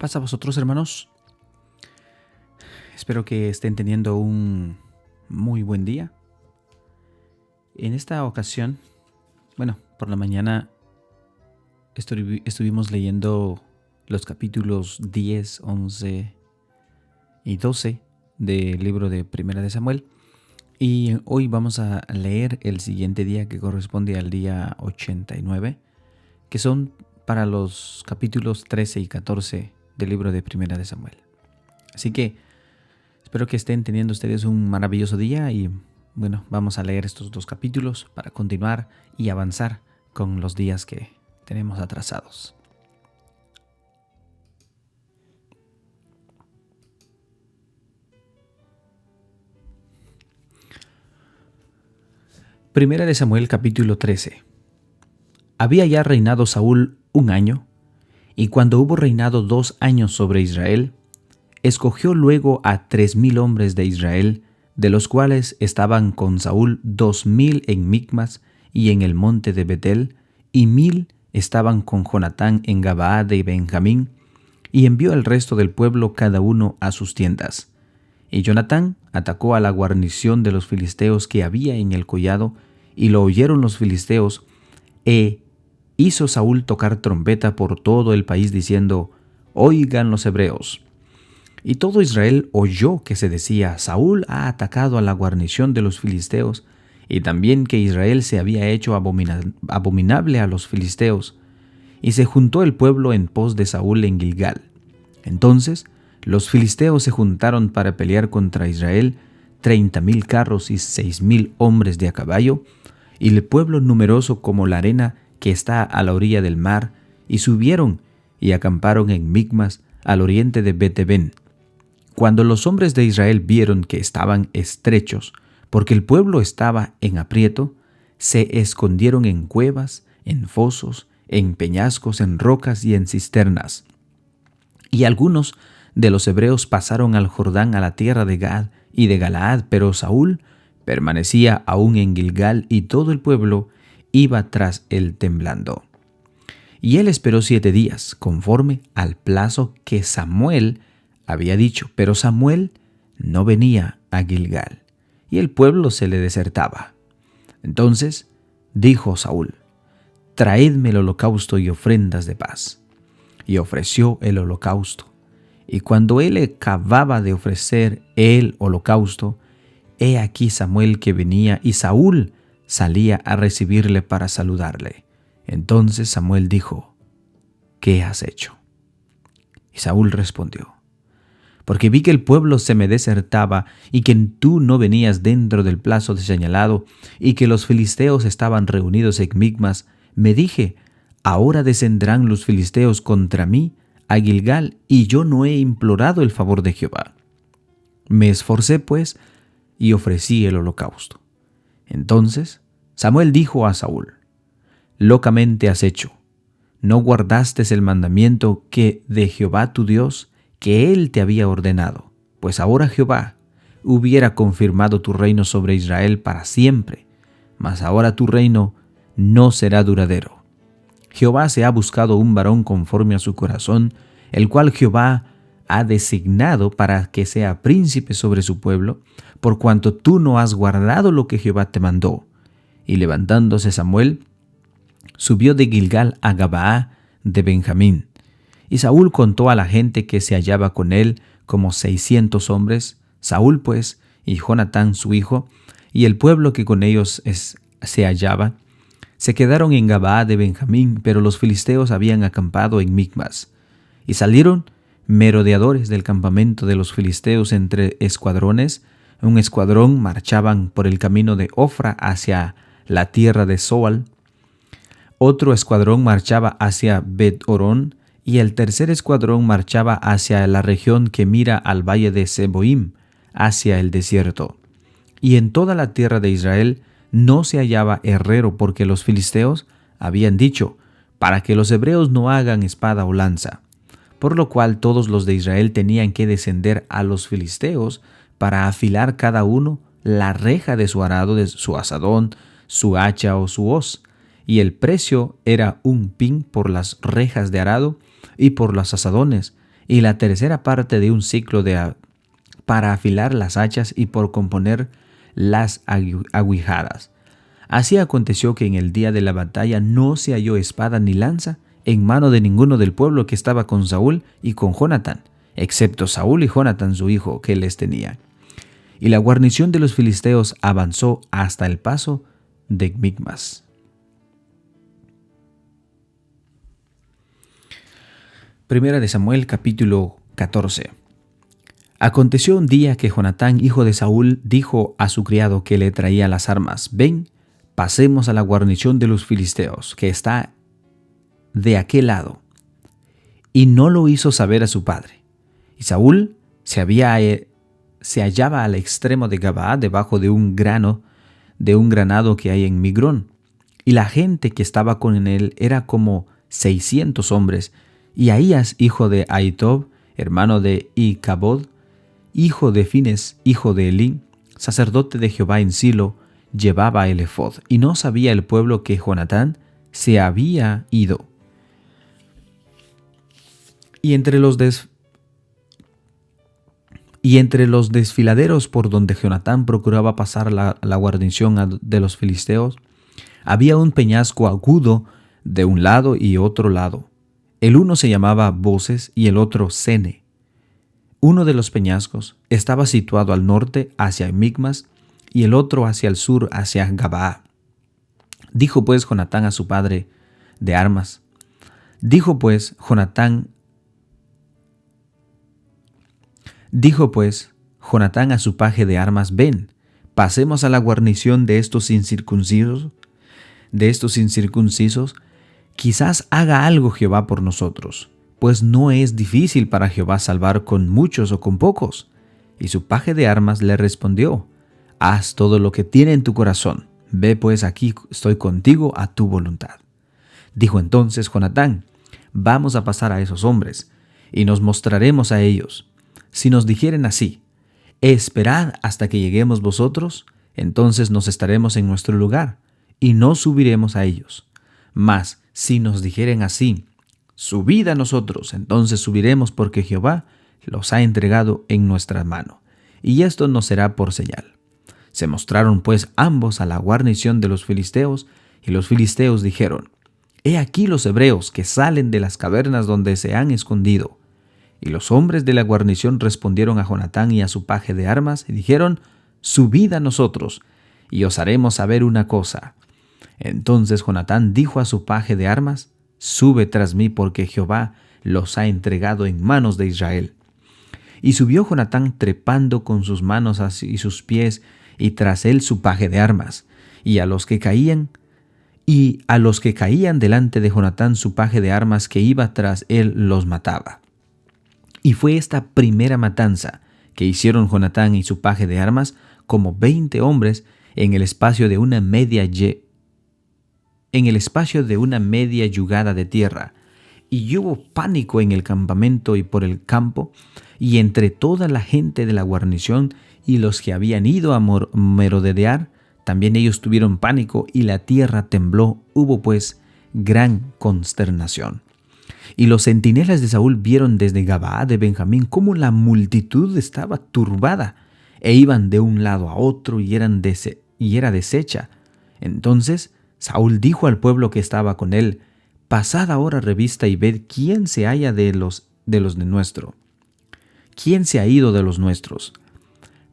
pasa a vosotros, hermanos? Espero que estén teniendo un muy buen día. En esta ocasión, por la mañana estuvimos leyendo los capítulos 10, 11 y 12 del libro de Primera de Samuel. Y hoy vamos a leer el siguiente día, que corresponde al día 89, que son para los capítulos 13 y 14 del libro de Primera de Samuel. Así que espero que estén teniendo ustedes un maravilloso día y vamos a leer estos dos capítulos para continuar y avanzar con los días que tenemos atrasados. Primera de Samuel, capítulo 13. Había ya reinado Saúl 1 año, y cuando hubo reinado 2 años sobre Israel, escogió luego a 3,000 hombres de Israel, de los cuales estaban con Saúl 2,000 en Micmas y en el monte de Betel, y 1,000 estaban con Jonatán en Gabaa de Benjamín, y envió el resto del pueblo cada uno a sus tiendas. Y Jonatán atacó a la guarnición de los filisteos que había en el collado, y lo oyeron los filisteos, hizo Saúl tocar trompeta por todo el país, diciendo: «Oigan los hebreos». Y todo Israel oyó que se decía: «Saúl ha atacado a la guarnición de los filisteos», y también que Israel se había hecho abominable a los filisteos. Y se juntó el pueblo en pos de Saúl en Gilgal. Entonces los filisteos se juntaron para pelear contra Israel, 30,000 carros y 6,000 hombres de a caballo, y el pueblo numeroso como la arena que está a la orilla del mar, y subieron y acamparon en Micmas, al oriente de Bet-Eben. Cuando los hombres de Israel vieron que estaban estrechos, porque el pueblo estaba en aprieto, se escondieron en cuevas, en fosos, en peñascos, en rocas y en cisternas. Y algunos de los hebreos pasaron al Jordán, a la tierra de Gad y de Galaad, pero Saúl permanecía aún en Gilgal, y todo el pueblo iba tras él temblando. Y él esperó 7 días, conforme al plazo que Samuel había dicho, pero Samuel no venía a Gilgal, y el pueblo se le desertaba. Entonces dijo Saúl: «Traedme el holocausto y ofrendas de paz». Y ofreció el holocausto. Y cuando él acababa de ofrecer el holocausto, he aquí Samuel que venía, y Saúl salía a recibirle para saludarle. Entonces Samuel dijo: «¿Qué has hecho?». Y Saúl respondió: «Porque vi que el pueblo se me desertaba, y que tú no venías dentro del plazo señalado, y que los filisteos estaban reunidos en Micmas, me dije: ahora descenderán los filisteos contra mí a Gilgal, y yo no he implorado el favor de Jehová. Me esforcé pues y ofrecí el holocausto». Entonces Samuel dijo a Saúl: «Locamente has hecho. No guardaste el mandamiento que de Jehová tu Dios, que él te había ordenado, pues ahora Jehová hubiera confirmado tu reino sobre Israel para siempre, mas ahora tu reino no será duradero. Jehová se ha buscado un varón conforme a su corazón, el cual Jehová ha designado para que sea príncipe sobre su pueblo, por cuanto tú no has guardado lo que Jehová te mandó». Y levantándose Samuel, subió de Gilgal a Gabaa de Benjamín. Y Saúl contó a la gente que se hallaba con él, como 600 hombres, Saúl pues y Jonatán su hijo, y el pueblo que con ellos se hallaba, se quedaron en Gabaa de Benjamín, pero los filisteos habían acampado en Micmas. Y salieron merodeadores del campamento de los filisteos entre escuadrones. Un escuadrón marchaban por el camino de Ofra hacia la tierra de Zoal, otro escuadrón marchaba hacia Bet-Horón, y el tercer escuadrón marchaba hacia la región que mira al valle de Seboim, hacia el desierto. Y en toda la tierra de Israel no se hallaba herrero, porque los filisteos habían dicho: «para que los hebreos no hagan espada o lanza». Por lo cual todos los de Israel tenían que descender a los filisteos para afilar cada uno la reja de su arado, de su azadón, su hacha o su hoz. Y el precio era 1 pin por las rejas de arado y por los azadones, y la tercera parte de un ciclo para afilar las hachas y por componer las aguijadas. Así aconteció que en el día de la batalla no se halló espada ni lanza en mano de ninguno del pueblo que estaba con Saúl y con Jonatán, excepto Saúl y Jonatán su hijo que les tenía. Y la guarnición de los filisteos avanzó hasta el paso de Micmas. Primera de Samuel, capítulo 14. Aconteció un día que Jonatán, hijo de Saúl, dijo a su criado que le traía las armas: ven, pasemos a la guarnición de los filisteos, que está de aquel lado. Y no lo hizo saber a su padre. Y Saúl se hallaba al extremo de Gabaa, debajo de un granado que hay en Migrón. Y la gente que estaba con él era como 600 hombres. Y Ahías, hijo de Ahitob, hermano de Icabod, hijo de Fines, hijo de Elí, sacerdote de Jehová en Silo, llevaba el efod. Y no sabía el pueblo que Jonatán se había ido. Y entre los desfiladeros por donde Jonatán procuraba pasar la guarnición de los filisteos, había un peñasco agudo de un lado y otro lado. El uno se llamaba Boses y el otro Sene. Uno de los peñascos estaba situado al norte hacia Micmas y el otro hacia el sur hacia Gabaa. Dijo pues Jonatán a su padre de armas. Dijo pues Jonatán a su paje de armas: ven, pasemos a la guarnición de estos incircuncisos. Quizás haga algo Jehová por nosotros, pues no es difícil para Jehová salvar con muchos o con pocos. Y su paje de armas le respondió: haz todo lo que tiene en tu corazón. Ve pues, aquí estoy contigo a tu voluntad. Dijo entonces Jonatán: vamos a pasar a esos hombres, y nos mostraremos a ellos. Si nos dijeren así: esperad hasta que lleguemos vosotros, entonces nos estaremos en nuestro lugar, y no subiremos a ellos. Mas si nos dijeren así: subid a nosotros, entonces subiremos, porque Jehová los ha entregado en nuestra mano, y esto nos será por señal. Se mostraron pues ambos a la guarnición de los filisteos, y los filisteos dijeron: he aquí los hebreos que salen de las cavernas donde se han escondido. Y los hombres de la guarnición respondieron a Jonatán y a su paje de armas, y dijeron: subid a nosotros, y os haremos saber una cosa. Entonces Jonatán dijo a su paje de armas: sube tras mí, porque Jehová los ha entregado en manos de Israel. Y subió Jonatán trepando con sus manos y sus pies, y tras él su paje de armas. Y a los que caían delante de Jonatán su paje de armas que iba tras él los mataba. Y fue esta primera matanza que hicieron Jonatán y su paje de armas, como 20 hombres en el espacio de una media yugada de tierra. Y hubo pánico en el campamento y por el campo, y entre toda la gente de la guarnición y los que habían ido a merodear, también ellos tuvieron pánico, y la tierra tembló. Hubo pues gran consternación. Y los centinelas de Saúl vieron desde Gabaa de Benjamín cómo la multitud estaba turbada, e iban de un lado a otro y era deshecha. Entonces Saúl dijo al pueblo que estaba con él: pasad ahora revista y ved quién se halla de los de nuestro. ¿Quién se ha ido de los nuestros?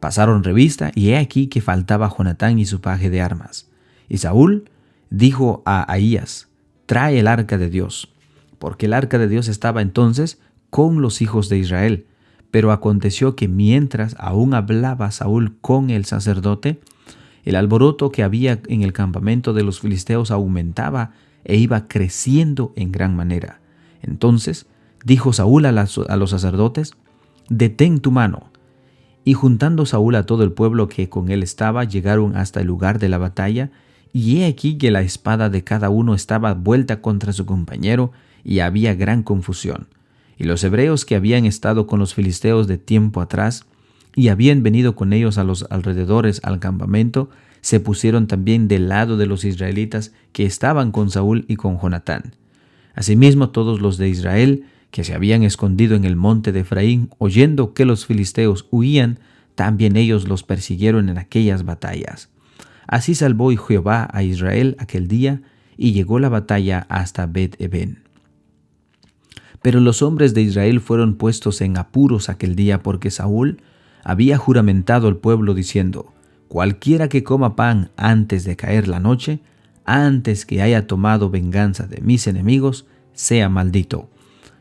Pasaron revista, y he aquí que faltaba Jonatán y su paje de armas. Y Saúl dijo a Ahías: trae el arca de Dios, porque el arca de Dios estaba entonces con los hijos de Israel. Pero aconteció que mientras aún hablaba Saúl con el sacerdote, el alboroto que había en el campamento de los filisteos aumentaba e iba creciendo en gran manera. Entonces dijo Saúl a los sacerdotes: detén tu mano. Y juntando Saúl a todo el pueblo que con él estaba, llegaron hasta el lugar de la batalla, y he aquí que la espada de cada uno estaba vuelta contra su compañero, y había gran confusión. Y los hebreos que habían estado con los filisteos de tiempo atrás, y habían venido con ellos a los alrededores al campamento, se pusieron también del lado de los israelitas que estaban con Saúl y con Jonatán. Asimismo todos los de Israel que se habían escondido en el monte de Efraín, oyendo que los filisteos huían, también ellos los persiguieron en aquellas batallas. Así salvó Jehová a Israel aquel día, y llegó la batalla hasta Bet-Eben. Pero los hombres de Israel fueron puestos en apuros aquel día, porque Saúl había juramentado al pueblo diciendo: cualquiera que coma pan antes de caer la noche, antes que haya tomado venganza de mis enemigos, sea maldito.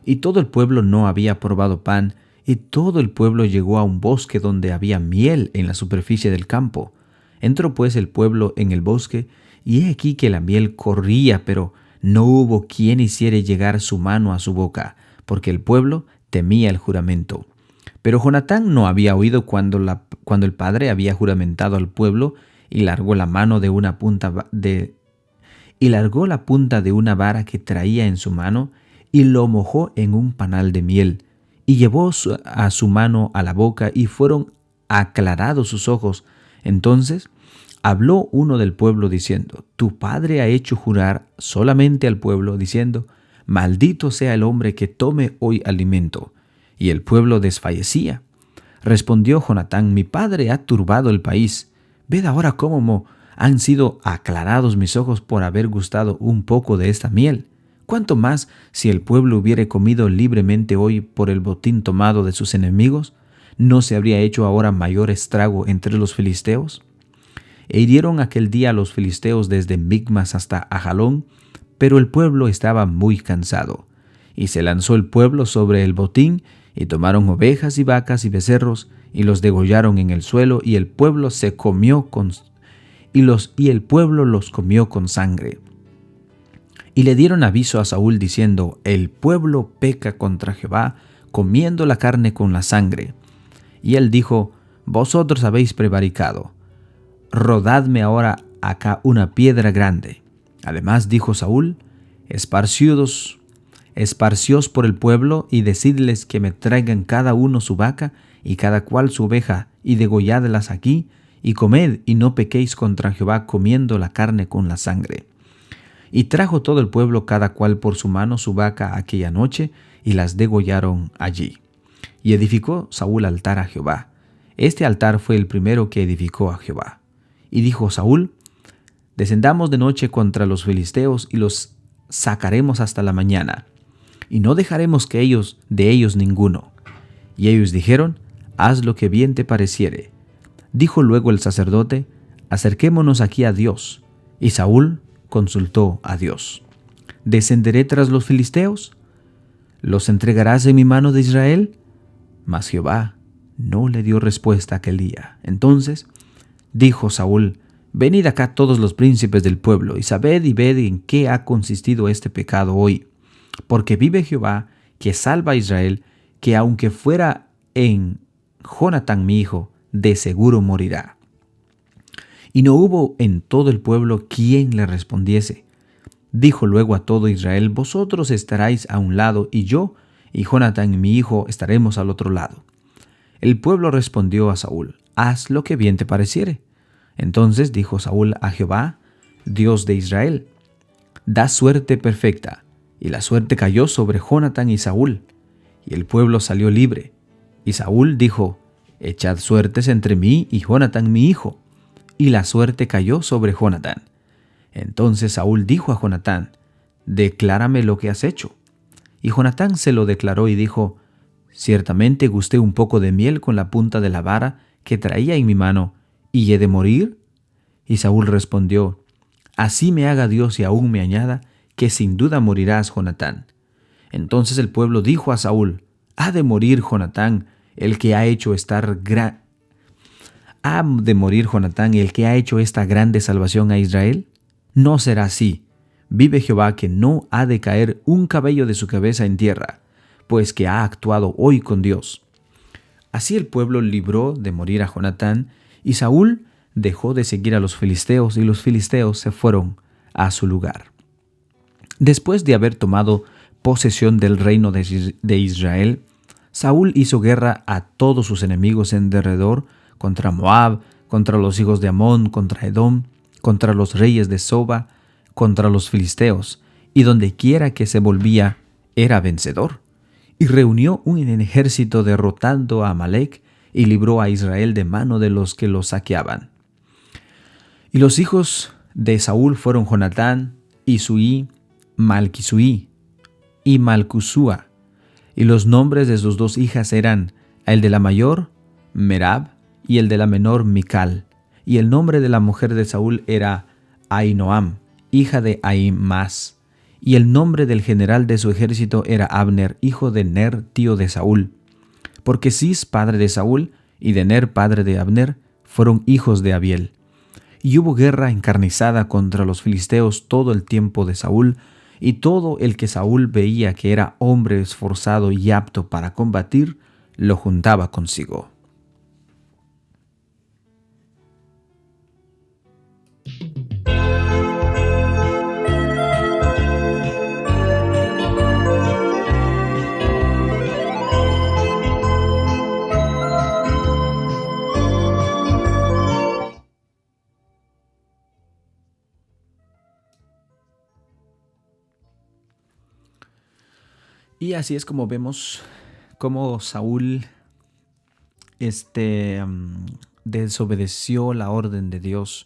Y todo el pueblo no había probado pan, y todo el pueblo llegó a un bosque donde había miel en la superficie del campo. Entró pues el pueblo en el bosque, y he aquí que la miel corría, pero no hubo quien hiciera llegar su mano a su boca, porque el pueblo temía el juramento. Pero Jonatán no había oído cuando el padre había juramentado al pueblo, y largó la punta de una vara que traía en su mano, y lo mojó en un panal de miel, y llevó a su mano a la boca, y fueron aclarados sus ojos. Entonces habló uno del pueblo diciendo: tu padre ha hecho jurar solamente al pueblo, diciendo: maldito sea el hombre que tome hoy alimento. Y el pueblo desfallecía. Respondió Jonatán: mi padre ha turbado el país. Ved ahora cómo han sido aclarados mis ojos por haber gustado un poco de esta miel. ¿Cuánto más si el pueblo hubiere comido libremente hoy por el botín tomado de sus enemigos? ¿No se habría hecho ahora mayor estrago entre los filisteos? E hirieron aquel día a los filisteos desde Micmas hasta Ajalón, pero el pueblo estaba muy cansado. Y se lanzó el pueblo sobre el botín, y tomaron ovejas y vacas y becerros, y los degollaron en el suelo, y el pueblo los comió con sangre. Y le dieron aviso a Saúl diciendo: el pueblo peca contra Jehová, comiendo la carne con la sangre. Y él dijo: vosotros habéis prevaricado. Rodadme ahora acá una piedra grande. Además dijo Saúl: esparcíos por el pueblo, y decidles que me traigan cada uno su vaca y cada cual su oveja, y degolladlas aquí, y comed, y no pequéis contra Jehová comiendo la carne con la sangre. Y trajo todo el pueblo cada cual por su mano su vaca aquella noche, y las degollaron allí. Y edificó Saúl altar a Jehová. Este altar fue el primero que edificó a Jehová. Y dijo Saúl: descendamos de noche contra los filisteos, y los sacaremos hasta la mañana, y no dejaremos de ellos ninguno. Y ellos dijeron: haz lo que bien te pareciere. Dijo luego el sacerdote: acerquémonos aquí a Dios. Y Saúl consultó a Dios: ¿descenderé tras los filisteos? ¿Los entregarás en mi mano de Israel? Mas Jehová no le dio respuesta aquel día. Entonces dijo Saúl: venid acá todos los príncipes del pueblo, y sabed y ved en qué ha consistido este pecado hoy. Porque vive Jehová, que salva a Israel, que aunque fuera en Jonatán mi hijo, de seguro morirá. Y no hubo en todo el pueblo quien le respondiese. Dijo luego a todo Israel: vosotros estaréis a un lado, y yo y Jonatán mi hijo estaremos al otro lado. El pueblo respondió a Saúl: haz lo que bien te pareciere. Entonces dijo Saúl a Jehová, Dios de Israel: da suerte perfecta. Y la suerte cayó sobre Jonatán y Saúl, y el pueblo salió libre. Y Saúl dijo: echad suertes entre mí y Jonatán mi hijo. Y la suerte cayó sobre Jonatán. Entonces Saúl dijo a Jonatán: declárame lo que has hecho. Y Jonatán se lo declaró y dijo: ciertamente gusté un poco de miel con la punta de la vara que traía en mi mano, ¿y he de morir? Y Saúl respondió: así me haga Dios y aún me añada, que sin duda morirás, Jonatán. Entonces el pueblo dijo a Saúl: ¿ha de morir Jonatán, el que ha hecho esta grande salvación a Israel? No será así. Vive Jehová, que no ha de caer un cabello de su cabeza en tierra, pues que ha actuado hoy con Dios. Así el pueblo libró de morir a Jonatán, y Saúl dejó de seguir a los filisteos, y los filisteos se fueron a su lugar. Después de haber tomado posesión del reino de Israel, Saúl hizo guerra a todos sus enemigos en derredor, contra Moab, contra los hijos de Amón, contra Edom, contra los reyes de Soba, contra los filisteos, y donde quiera que se volvía, era vencedor. y reunió un ejército derrotando a Amalec y libró a Israel de mano de los que lo saqueaban. Y los hijos de Saúl fueron Jonatán, Isuí, Malquisuí y Malcusúa. Y los nombres de sus dos hijas eran el de la mayor, Merab, y el de la menor, Mical. Y el nombre de la mujer de Saúl era Ahinoam, hija de Ahimaas. Y el nombre del general de su ejército era Abner, hijo de Ner, tío de Saúl. Porque Cis, padre de Saúl, y de Ner, padre de Abner, fueron hijos de Abiel. Y hubo guerra encarnizada contra los filisteos todo el tiempo de Saúl, y todo el que Saúl veía que era hombre esforzado y apto para combatir, lo juntaba consigo. Y así es como vemos cómo Saúl desobedeció la orden de Dios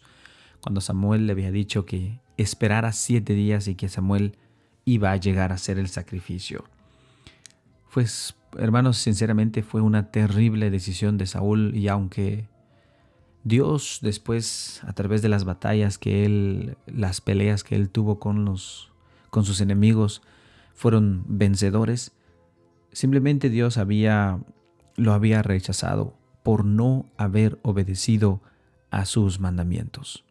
cuando Samuel le había dicho que esperara 7 días y que Samuel iba a llegar a hacer el sacrificio. Pues, hermanos, sinceramente fue una terrible decisión de Saúl, y aunque Dios después, a través de las batallas las peleas que él tuvo con sus enemigos, fueron vencedores, simplemente Dios lo había rechazado por no haber obedecido a sus mandamientos.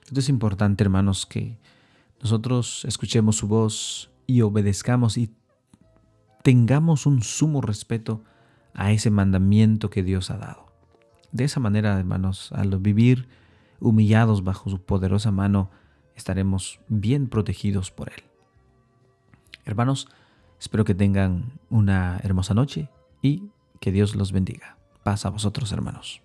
Esto es importante, hermanos, que nosotros escuchemos su voz y obedezcamos y tengamos un sumo respeto a ese mandamiento que Dios ha dado. De esa manera, hermanos, al vivir humillados bajo su poderosa mano, estaremos bien protegidos por Él. Hermanos, espero que tengan una hermosa noche y que Dios los bendiga. Paz a vosotros, hermanos.